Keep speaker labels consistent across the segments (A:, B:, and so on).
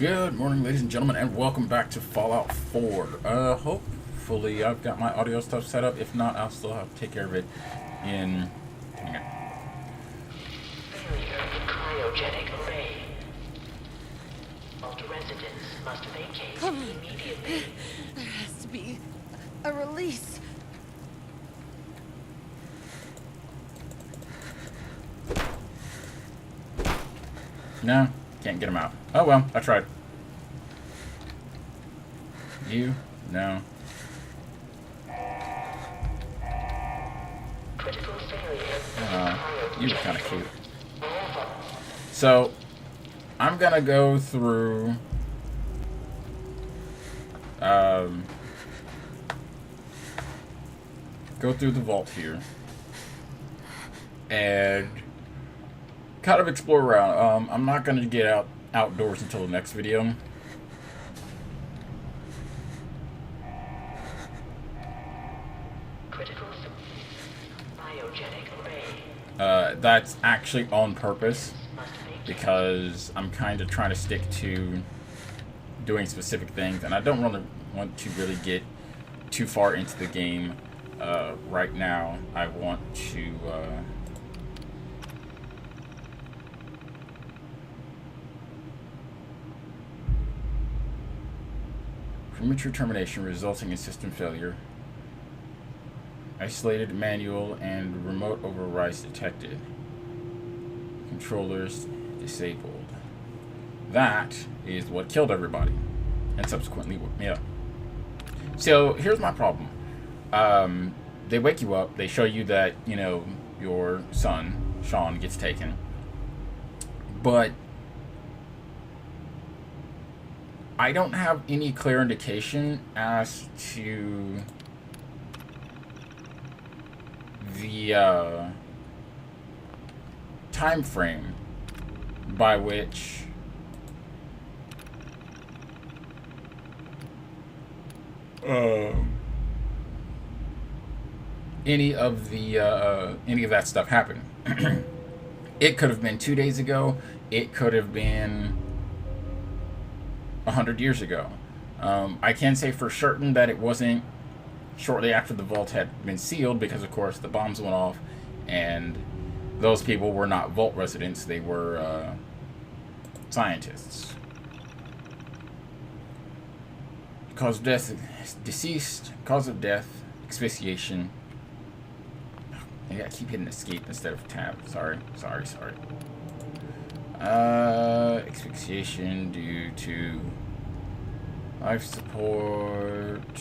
A: Good morning, ladies and gentlemen, and welcome back to Fallout 4. Hopefully I've got my audio stuff set up. If not, I'll still have to take care of it in... Hang on.
B: Failure in cryogenic array. All residents must vacate immediately.
C: There has to be a release.
A: No, can't get him out. Oh well, I tried. You? No.
B: Critical failure.
A: You were kind of cute. So, I'm gonna go through... go through the vault here. And... kind of explore around. I'm not gonna get outdoors until the next video.
B: Critical biogenic array.
A: That's actually on purpose
B: Must vacate.
A: because I'm kind of trying to stick to doing specific things, and I don't want to really get too far into the game right now. I want to. Premature termination resulting in system failure. Isolated manual and remote overrides detected. Controllers disabled. That is what killed everybody. And subsequently woke me up. So here's my problem. They wake you up, they show you that, you know, your son, Sean, gets taken. But I don't have any clear indication as to the time frame by which any of that stuff happened. It could have been 2 days ago. It could have been 100 years ago. I can say for certain that it wasn't shortly after the vault had been sealed, because of course the bombs went off and those people were not vault residents, they were scientists. Cause of death, deceased. Cause of death, asphyxiation. I gotta keep hitting escape instead of tab. Sorry. Asphyxiation due to life support.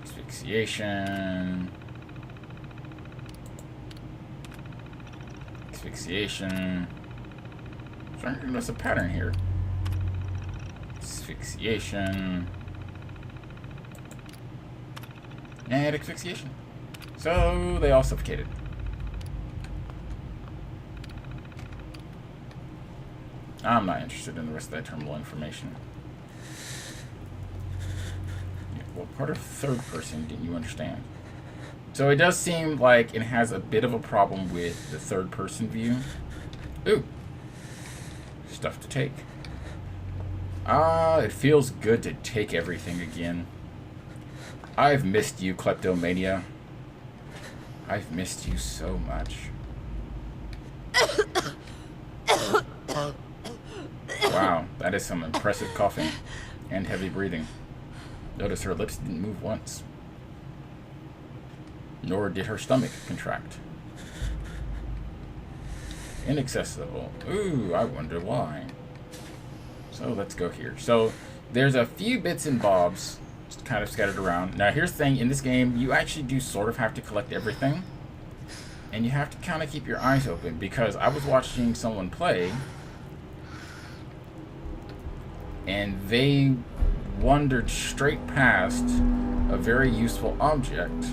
A: Asphyxiation. Asphyxiation. I'm trying to notice a pattern here. Asphyxiation. And asphyxiation. So they all suffocated. I'm not interested in the rest of that terminal information. Yeah, well, part of third person didn't you understand? So it does seem like it has a bit of a problem with the third person view. Ooh. Stuff to take. It feels good to take everything again. I've missed you, Kleptomania. I've missed you so much. Wow, that is some impressive coughing and heavy breathing. Notice her lips didn't move once. Nor did her stomach contract. Inaccessible. Ooh, I wonder why. So let's go here. So there's a few bits and bobs kind of scattered around. Now here's the thing, in this game you actually do sort of have to collect everything. And you have to kind of keep your eyes open, because I was watching someone play and they wandered straight past a very useful object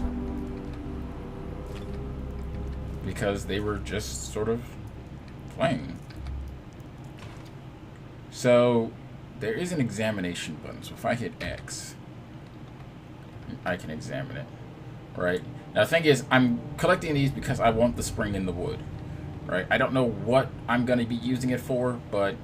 A: because they were just sort of playing. So there is an examination button. So if I hit X, I can examine it. Right? Now the thing is, I'm collecting these because I want the spring in the wood. right? I don't know what I'm going to be using it for, but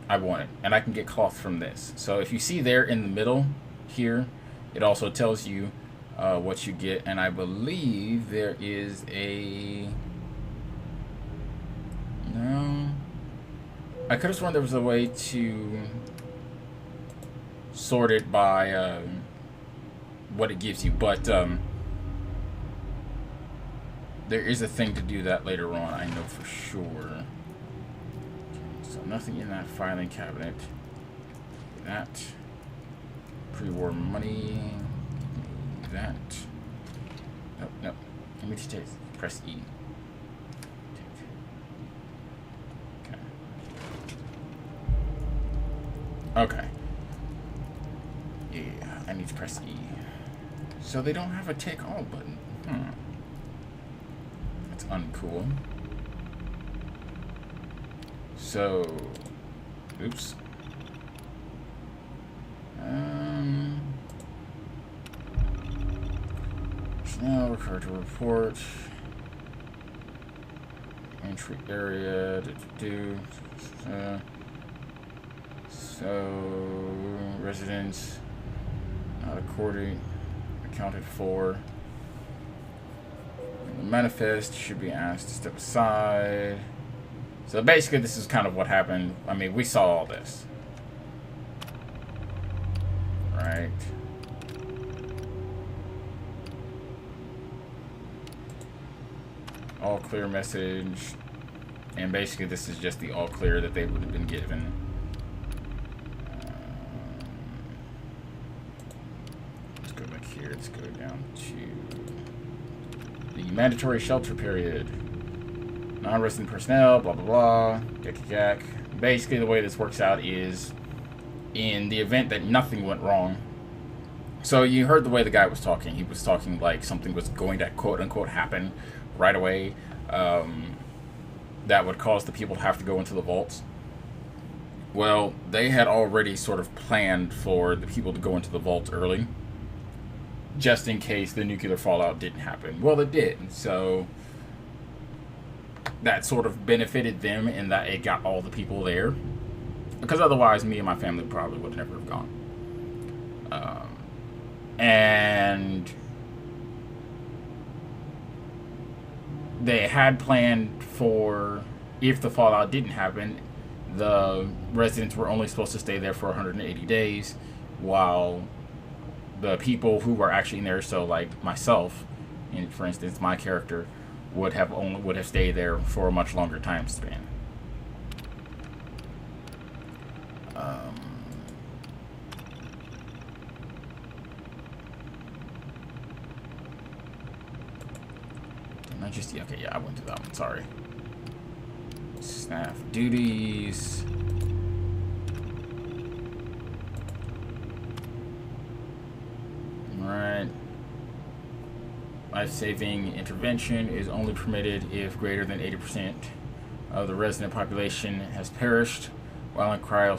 A: I want it. And I can get cloth from this. So if you see there in the middle here, it also tells you what you get. And I believe there is a... No. I could have sworn there was a way to sort it by what it gives you. But there is a thing to do that later on, I know for sure. So nothing in that filing cabinet. That. Pre-war money. That. Nope, nope. Let me just take, press E. Okay. Okay. Yeah, I need to press E. So they don't have a take all button. That's uncool. So, oops. Now refer to report. Entry area. So residents not according accounted for. The manifest should be asked to step aside. So basically, this is kind of what happened. I mean, we saw all this, right? All clear message, and basically, this is just the all clear that they would have been given. Let's go back here. Let's go down to the mandatory shelter period. Non-resident personnel, blah, blah, blah, yak. Basically, the way this works out is in the event that nothing went wrong. So you heard the way the guy was talking. He was talking like something was going to quote-unquote happen right away. That would cause the people to have to go into the vaults. Well, they had already sort of planned for the people to go into the vaults early, just in case the nuclear fallout didn't happen. Well, it did, so that sort of benefited them in that it got all the people there, because otherwise me and my family probably would never have gone. And they had planned for, if the fallout didn't happen, the residents were only supposed to stay there for 180 days, while the people who were actually in there, so like myself, and for instance, my character, would have stayed there for a much longer time span. Not just okay, yeah, I went through that one. Sorry. Staff duties. All right. Life-saving intervention is only permitted if greater than 80% of the resident population has perished while in cryo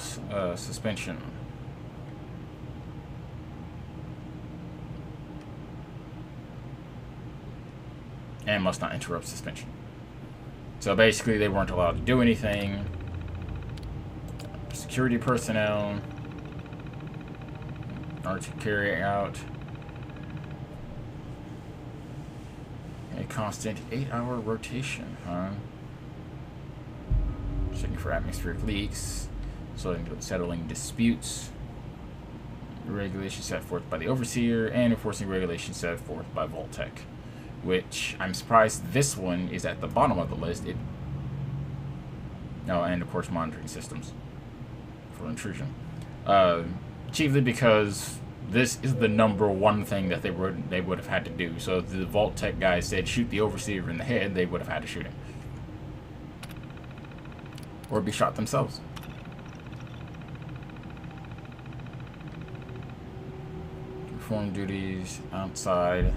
A: suspension. And must not interrupt suspension. So basically, they weren't allowed to do anything. Security personnel are to carry out a constant 8-hour rotation, huh? Checking for atmospheric leaks, settling disputes, regulations set forth by the overseer, and enforcing regulations set forth by Vault-Tec. Which I'm surprised this one is at the bottom of the list. And of course monitoring systems for intrusion. Chiefly because this is the #1 thing that they would have had to do. So if the Vault-Tec guy said shoot the overseer in the head, they would have had to shoot him. Or be shot themselves. Perform duties outside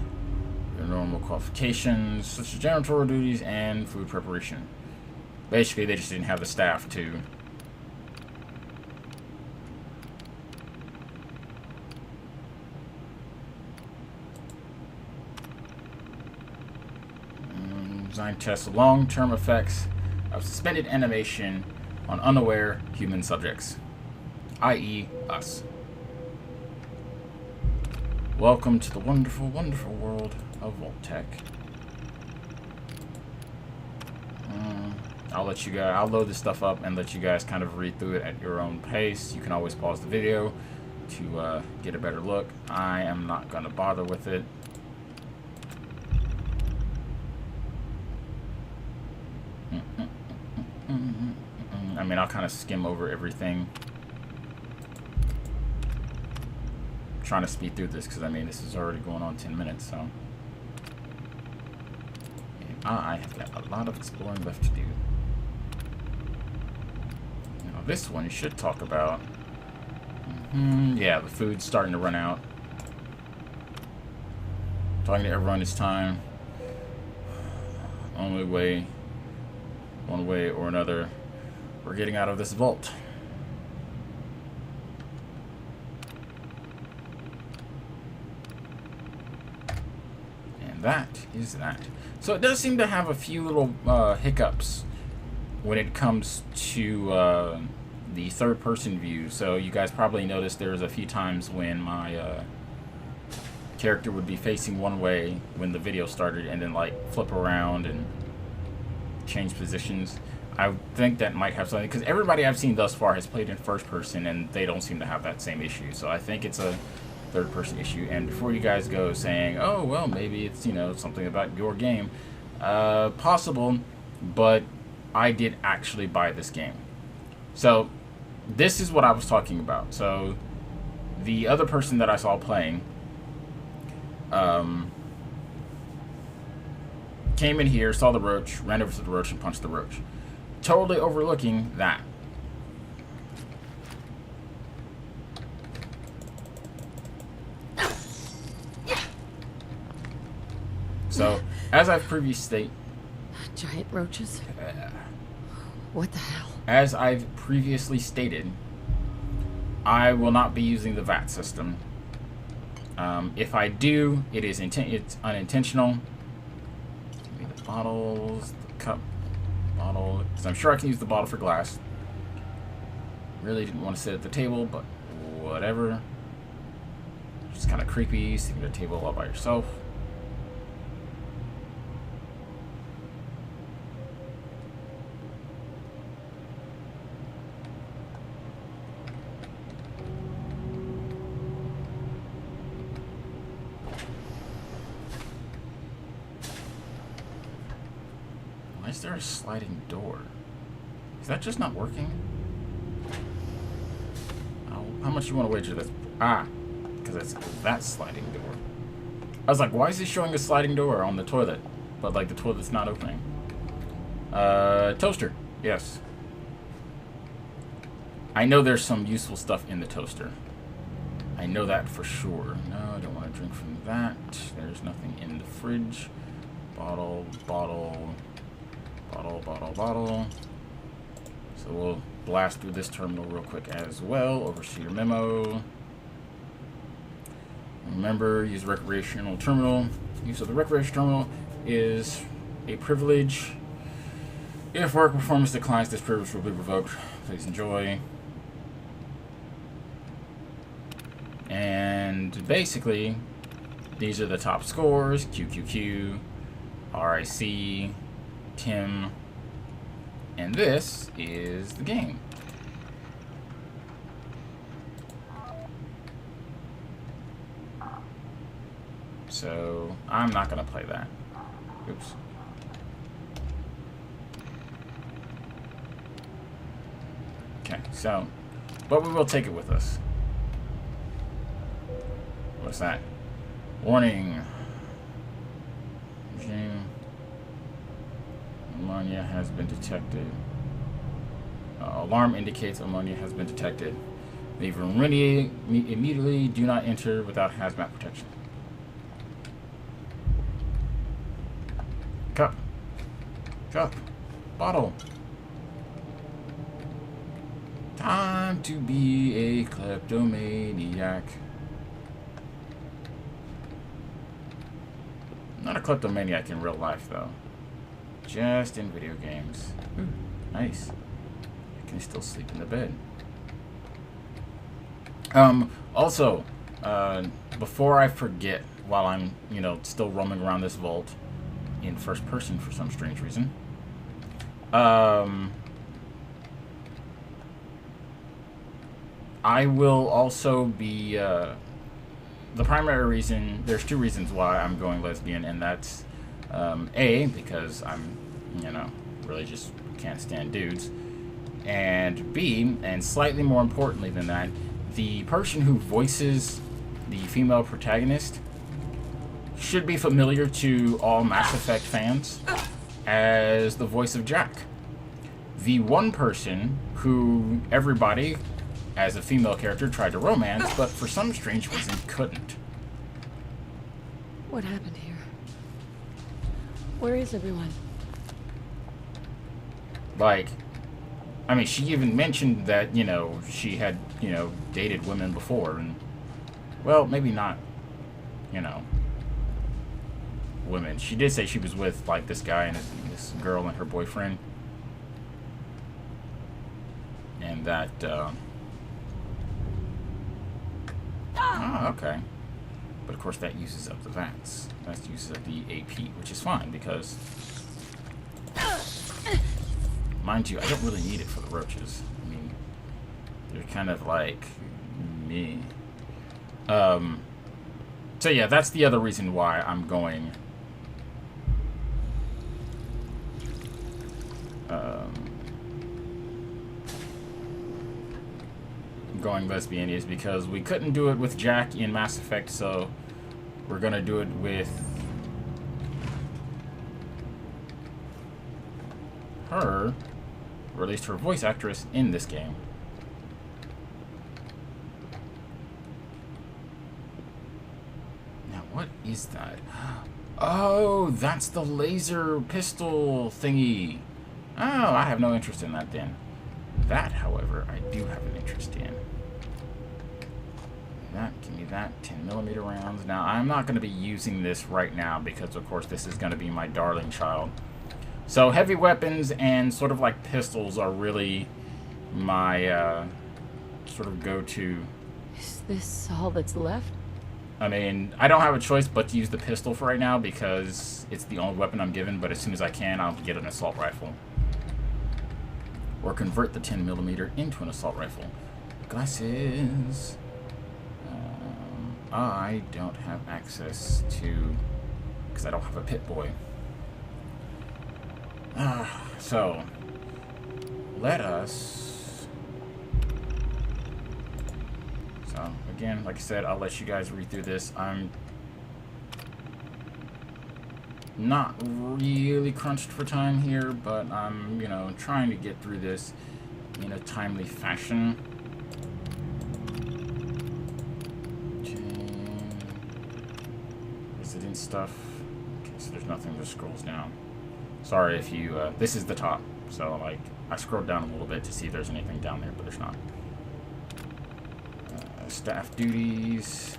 A: their normal qualifications, such as janitorial duties and food preparation. Basically, they just didn't have the staff to Design tests long-term effects of suspended animation on unaware human subjects, i.e. us. Welcome to the wonderful, wonderful world of Vault-Tec. I'll load this stuff up and let you guys kind of read through it at your own pace. You can always pause the video to get a better look. I am not going to bother with it. I mean, I'll kind of skim over everything. I'm trying to speed through this because, I mean, this is already going on 10 minutes, so. And I have got a lot of exploring left to do. Now, this one you should talk about. Yeah, the food's starting to run out. Talking to everyone this time. Only way, one way or another, we're getting out of this vault. And that is that. So it does seem to have a few little hiccups when it comes to the third-person view. So you guys probably noticed there's a few times when my character would be facing one way when the video started and then like flip around and change positions. I think that might have something, because everybody I've seen thus far has played in first person and they don't seem to have that same issue. So I think it's a third person issue. And before you guys go saying, oh well, maybe it's, you know, something about your game, possible, but I did actually buy this game. So this is what I was talking about. So the other person that I saw playing came in here, saw the roach, ran over to the roach and punched the roach, totally overlooking that. So, as I've previously stated,
C: Giant roaches? What the hell?
A: As I've previously stated, I will not be using the VATS system. If I do, it's unintentional. Give me the bottles, the cup, bottle, because I'm sure I can use the bottle for glass. Really didn't want to sit at the table, but whatever. It's kind of creepy sitting at a table all by yourself. Why is there a sliding door? Is that just not working? Oh, how much you want to wager that's... Ah, because it's that sliding door. I was like, why is it showing a sliding door on the toilet? But, like, the toilet's not opening. Toaster. Yes. I know there's some useful stuff in the toaster. I know that for sure. No, I don't want to drink from that. There's nothing in the fridge. Bottle, bottle... Bottle, bottle, bottle. So we'll blast through this terminal real quick as well. Oversee your memo. Remember, use recreational terminal. Use of the recreational terminal is a privilege. If work performance declines, this privilege will be revoked. Please enjoy. And basically, these are the top scores. QQQ, RIC, Tim, and this is the game. So I'm not gonna play that. Oops. Okay, so, but we will take it with us. What's that? Warning. Regime. Ammonia has been detected. Alarm indicates ammonia has been detected. Leave room immediately. Do not enter without hazmat protection. Cup. Cup. Bottle. Time to be a kleptomaniac. Not a kleptomaniac in real life, though. Just in video games. Ooh, nice. I can still sleep in the bed. Also, before I forget, while I'm, still roaming around this vault in first person for some strange reason, I will also be, the primary reason, there's two reasons why I'm going lesbian, and that's, A, because I'm, really just can't stand dudes, and B, and slightly more importantly than that, the person who voices the female protagonist should be familiar to all Mass Effect fans as the voice of Jack. The one person who everybody, as a female character, tried to romance, but for some strange reason couldn't.
C: What happened here? Where is everyone?
A: Like, I mean, she even mentioned that, she had, dated women before, and, well, maybe not, women. She did say she was with, like, this guy and this girl and her boyfriend. And that, oh, okay. But, of course, that uses up the VATS. That uses up the AP, which is fine, because, mind you, I don't really need it for the roaches. I mean, they're kind of like me. So yeah, that's the other reason why I'm going lesbian, is because we couldn't do it with Jack in Mass Effect, so we're gonna do it with her, or at least her voice actress, in this game. Now, what is that? Oh, that's the laser pistol thingy. Oh, I have no interest in that then. That, however, I do have an interest in. Give me that 10mm rounds. Now, I'm not going to be using this right now because, of course, this is going to be my darling child. So heavy weapons and sort of like pistols are really my sort of go-to.
C: Is this all that's left?
A: I mean, I don't have a choice but to use the pistol for right now because it's the only weapon I'm given, but as soon as I can, I'll get an assault rifle. Or convert the 10mm into an assault rifle. Glasses. I don't have access to, because I don't have a pit boy. So, let us, so again, like I said, I'll let you guys read through this. I'm not really crunched for time here, but I'm, trying to get through this in a timely fashion. Resident stuff. Okay, so there's nothing, just scrolls down. Sorry if you, this is the top, so, like, I scrolled down a little bit to see if there's anything down there, but there's not. Staff duties.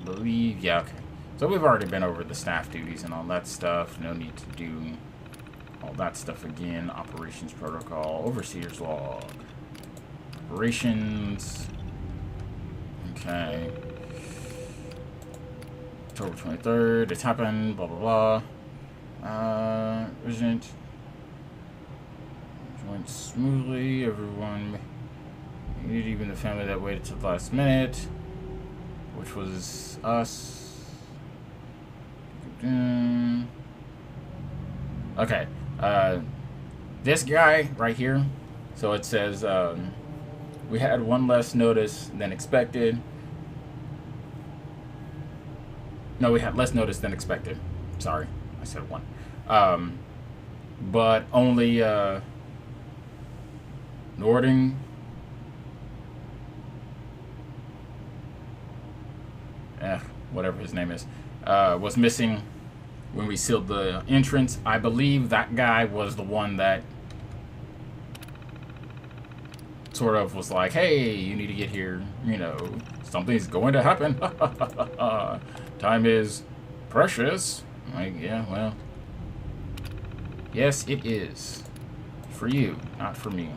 A: I believe, yeah, okay. So we've already been over the staff duties and all that stuff. No need to do all that stuff again. Operations protocol, overseer's log. Operations. Okay. October 23rd, it's happened, blah, blah, blah. Resident went smoothly, everyone, even the family that waited till the last minute, which was us. Okay, this guy right here, so it says, we had one less notice than expected. No, we had less notice than expected. Sorry, I said one. But only Nording, whatever his name is, was missing when we sealed the entrance. I believe that guy was the one that sort of was like, hey, you need to get here, something's going to happen. Time is precious. Like, yeah, well, Yes, it is. For you, not for me.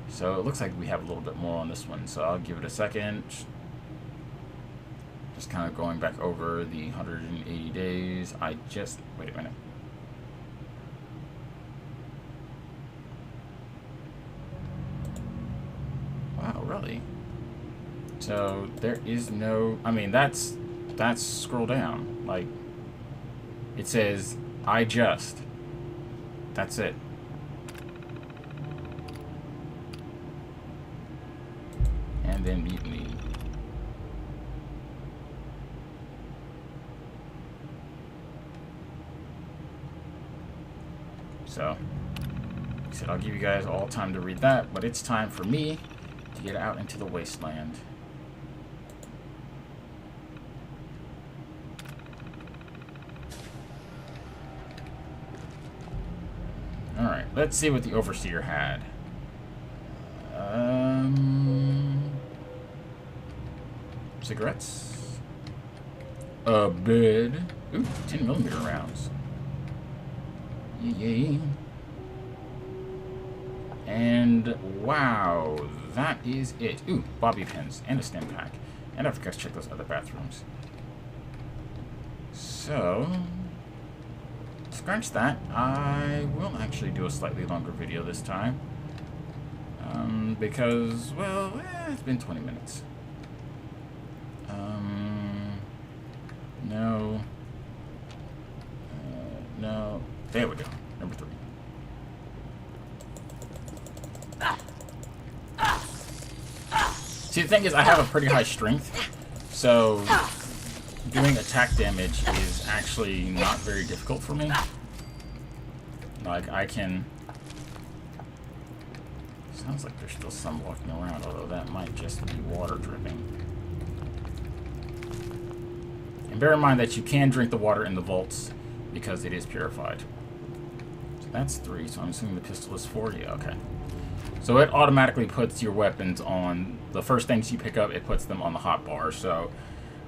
A: So it looks like we have a little bit more on this one, so I'll give it a second. Just kind of going back over the 180 days. Wait a minute. Wow, really? So there is no, I mean, that's scroll down. Like, it says, I just. That's it. And then mutiny. So, like I said, I'll give you guys all time to read that, but it's time for me to get out into the wasteland. Alright, let's see what the Overseer had. Cigarettes. A bed. Ooh, 10mm rounds. Yay. And wow, that is it. Ooh, bobby pins and a stim pack. And I forgot to check those other bathrooms. So, scratch that. I will actually do a slightly longer video this time. Because, well, it's been 20 minutes. No. No. There we go. Number 3. See, the thing is, I have a pretty high strength, so doing attack damage is actually not very difficult for me. Like, I can... Sounds like there's still some walking around, although that might just be water dripping. And bear in mind that you can drink the water in the vaults because it is purified. So that's 3, so I'm assuming the pistol is 4. Yeah, okay. So it automatically puts your weapons on, the first things you pick up, it puts them on the hotbar. So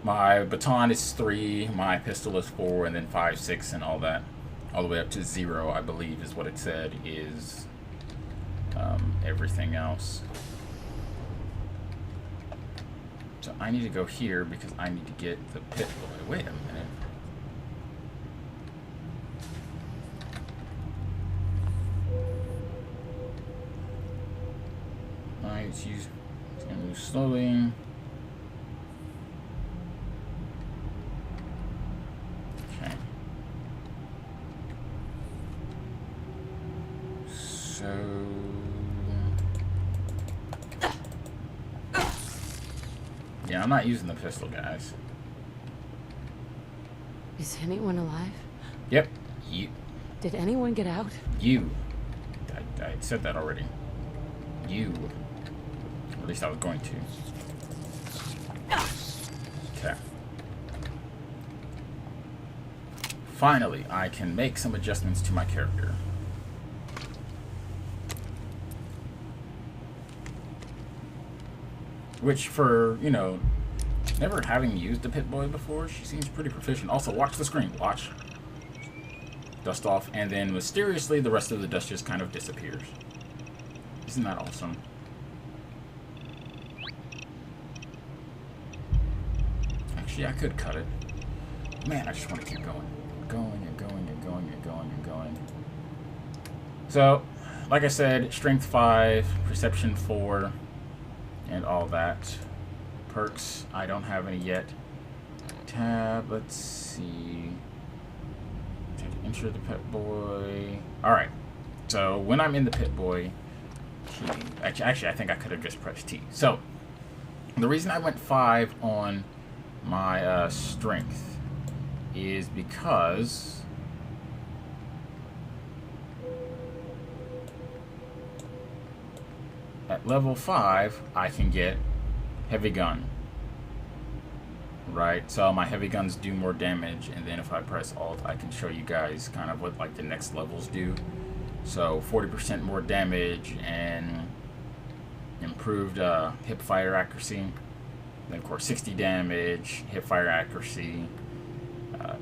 A: my baton is 3, my pistol is 4, and then 5, 6, and all that. All the way up to 0, I believe, is what it said, is everything else. So I need to go here because I need to get the pit boy. Wait a minute. Alright, it's gonna move slowly. Okay. So yeah, I'm not using the pistol, guys.
C: Is anyone alive?
A: Yep. You.
C: Did anyone get out?
A: You. I said that already. You. Or at least I was going to. Okay. Finally, I can make some adjustments to my character. Which, for, you know, never having used the Pit Boy before, she seems pretty proficient. Also, watch the screen. Watch. Dust off, and then mysteriously, the rest of the dust just kind of disappears. Isn't that awesome? Actually, I could cut it. Man, I just want to keep going. Going and going and going and going and going. So, like I said, Strength 5, Perception 4, and all that. Perks, I don't have any yet. Tab, let's see. Enter the Pit Boy. Alright, so when I'm in the Pit Boy, actually I think I could have just pressed T. So, the reason I went 5 on my strength is because at level 5 I can get heavy gun, right? So my heavy guns do more damage, and then if I press Alt I can show you guys kind of what like the next levels do. So 40% more damage and improved hip fire accuracy. Then of course 60 damage, hip fire accuracy,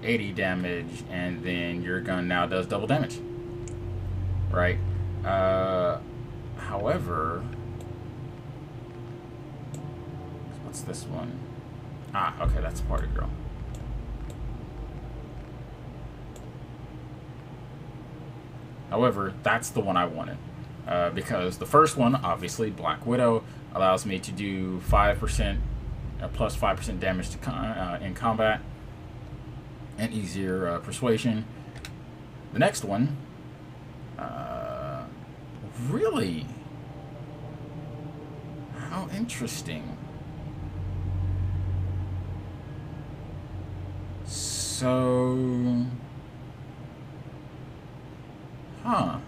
A: 80 damage, and then your gun now does double damage. right? However, what's this one? Ah, okay, that's Party Girl. However, that's the one I wanted. Because the first one, obviously, Black Widow, allows me to do 5%, plus 5% damage to in combat, and easier persuasion. The next one, really? How interesting. So, huh.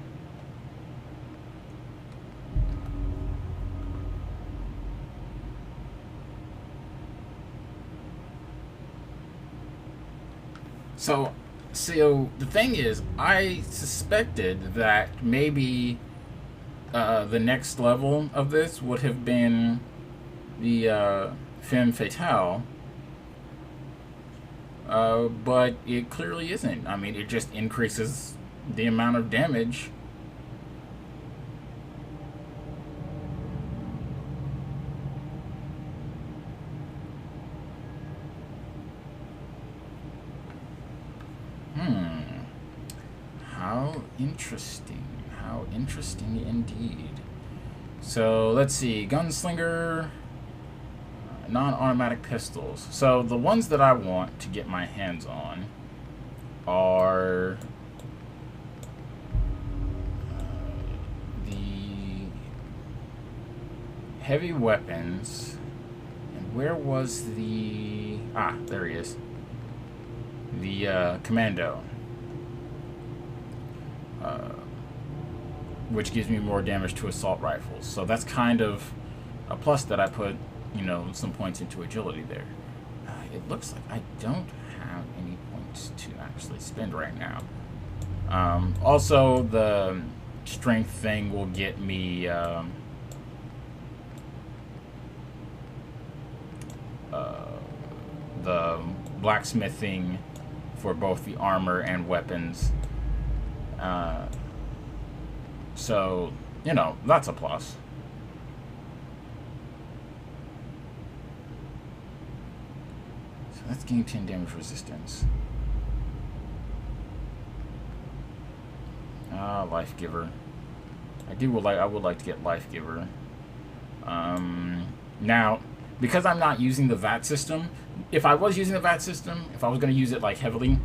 A: So the thing is, I suspected that maybe the next level of this would have been the femme fatale, but it clearly isn't. I mean, it just increases the amount of damage. How interesting. How interesting indeed. So let's see. Gunslinger, non-automatic pistols. So the ones that I want to get my hands on are the heavy weapons. And where was the... Ah, there he is. The commando. Which gives me more damage to assault rifles. So that's kind of a plus that I put, you know, some points into agility there. It looks like I don't have any points to actually spend right now. Also, the strength thing will get me the blacksmithing for both the armor and weapons. So, you know, that's a plus. So that's gain 10 damage resistance. Life Giver. I would like to get Life Giver. Now, because I'm not using the VAT system, if I was using the VAT system, if I was going to use it like heavily,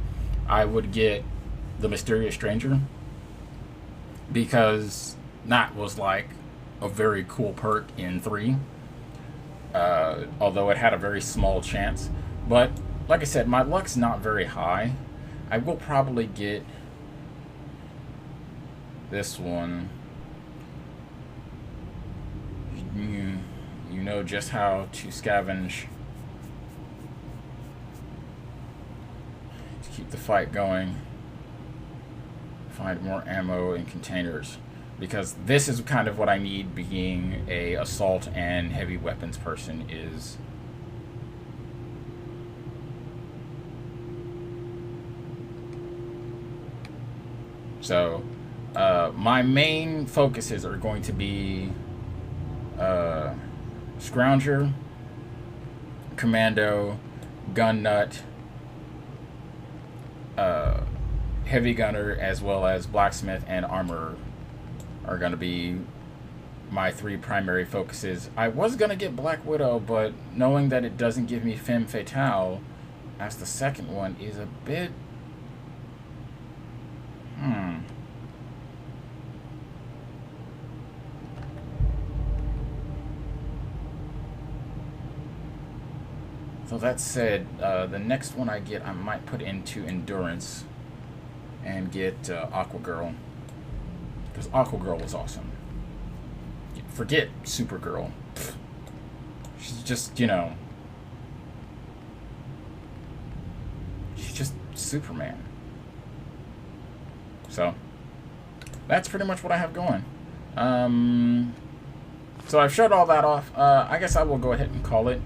A: I would get the Mysterious Stranger, because that was like a very cool perk in 3, although it had a very small chance. But like I said, my luck's not very high. I will probably get this one. You know just how to scavenge to keep the fight going. Find more ammo in containers, because this is kind of what I need, being a assault and heavy weapons person, is so my main focuses are going to be Scrounger, Commando, Gun Nut, Heavy Gunner, as well as Blacksmith and Armor are going to be my 3 primary focuses. I was going to get Black Widow, but knowing that it doesn't give me Femme Fatale as the second one is a bit... So that said, the next one I get, I might put into Endurance and get Aqua Girl, because Aqua Girl was awesome. Forget Supergirl. Pfft. She's just, you know, she's just Superman. So that's pretty much what I have going. So I've shut all that off. I guess I will go ahead and call it.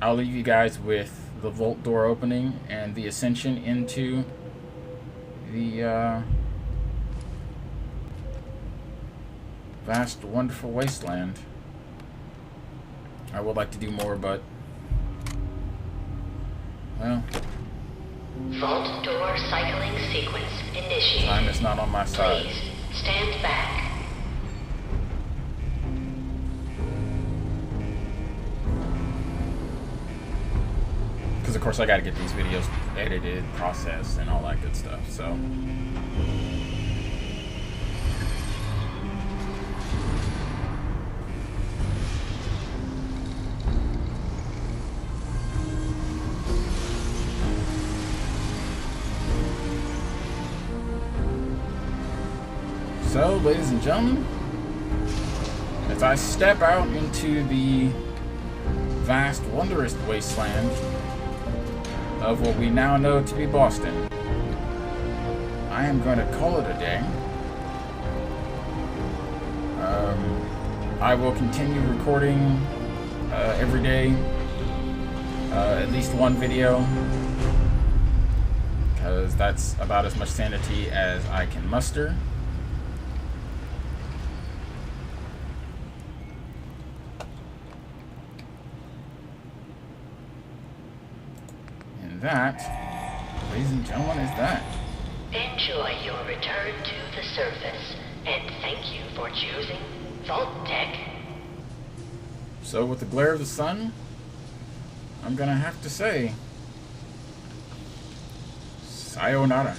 A: I'll leave you guys with the vault door opening and the ascension into the vast, wonderful wasteland. I would like to do more, but well,
B: Vault door cycling sequence initiated.
A: time is not on my side.
B: Please stand back.
A: Because of course I got to get these videos edited, processed, and all that good stuff. So. So, ladies and gentlemen, as I step out into the vast, wondrous wasteland of what we now know to be Boston, I am going to call it a day. I will continue recording every day, at least one video, because that's about as much sanity as I can muster. That, ladies and gentlemen, is that.
B: Enjoy your return to the surface, and thank you for choosing Vault Tech.
A: So with the glare of the sun, I'm gonna have to say, sayonara.